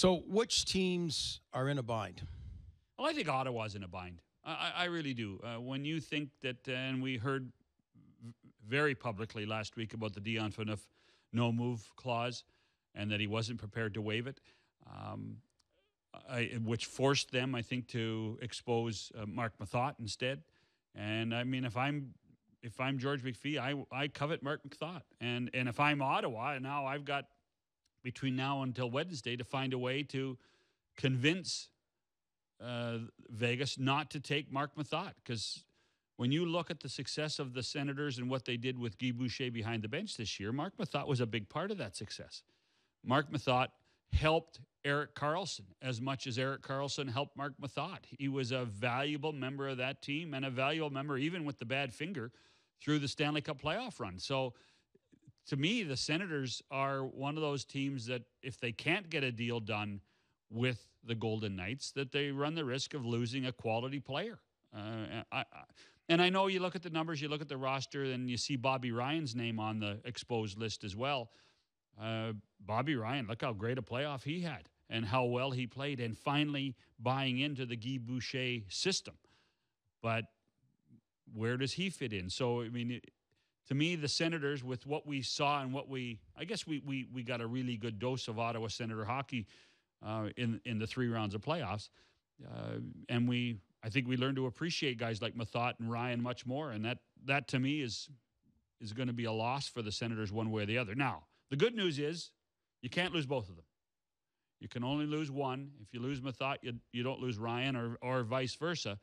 So, which teams are in a bind? Well, I think Ottawa's in a bind. I really do. When you think that, and we heard very publicly last week about the Dion Phaneuf no-move clause and that he wasn't prepared to waive it, which forced them, I think, to expose Marc Methot instead. And, I mean, if I'm George McPhee, I covet Marc Methot. And if I'm Ottawa, now I've got between now until Wednesday to find a way to convince Vegas not to take Marc Methot, because when you look at the success of the Senators and what they did with Guy Boucher behind the bench this year, Marc Methot was a big part of that success. Marc Methot helped Erik Karlsson as much as Erik Karlsson helped Marc Methot. He was a valuable member of that team and a valuable member, even with the bad finger, through the Stanley Cup playoff run. So to me, the Senators are one of those teams that if they can't get a deal done with the Golden Knights, that they run the risk of losing a quality player. And I know you look at the numbers, you look at the roster, and you see Bobby Ryan's name on the exposed list as well. Bobby Ryan, look how great a playoff he had and how well he played, and finally buying into the Guy Boucher system. But where does he fit in? So, I mean, to me, the Senators, with what we saw and I guess we got a really good dose of Ottawa Senator hockey in the 3 rounds of playoffs. And I think we learned to appreciate guys like Methot and Ryan much more. And that to me is going to be a loss for the Senators one way or the other. Now, the good news is you can't lose both of them. You can only lose one. If you lose Methot, you don't lose Ryan, or vice versa.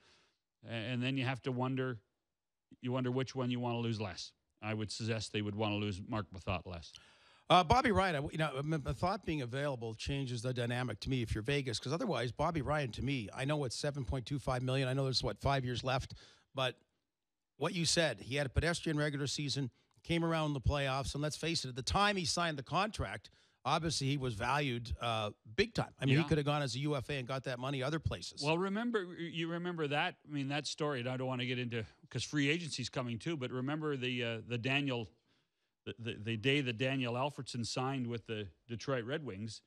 And then you have to wonder which one you want to lose less. I would suggest they would want to lose Marc Methot less. Bobby Ryan, Methot being available changes the dynamic to me if you're Vegas, because otherwise, Bobby Ryan, to me, I know it's $7.25 million. I know there's, 5 years left. But what you said, he had a pedestrian regular season, came around in the playoffs, and let's face it, at the time he signed the contract, obviously he was valued big time. I mean, He could have gone as a UFA and got that money other places. Well, you remember that? I mean, that story, and I don't want to get into, because free agency's coming too, but remember the day that Daniel Alfredsson signed with the Detroit Red Wings,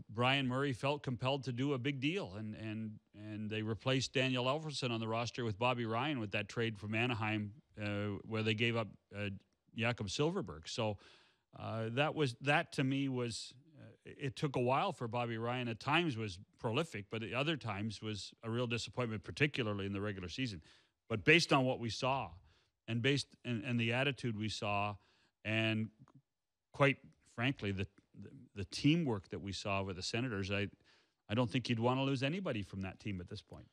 Brian Murray felt compelled to do a big deal, and they replaced Daniel Alfredsson on the roster with Bobby Ryan with that trade from Anaheim, where they gave up Jakob Silfverberg. So that to me was it took a while for Bobby Ryan. At times was prolific, but at other times was a real disappointment, particularly in the regular season. But based on what we saw, and and the attitude we saw, and quite frankly, the teamwork that we saw with the Senators, I don't think you'd want to lose anybody from that team at this point.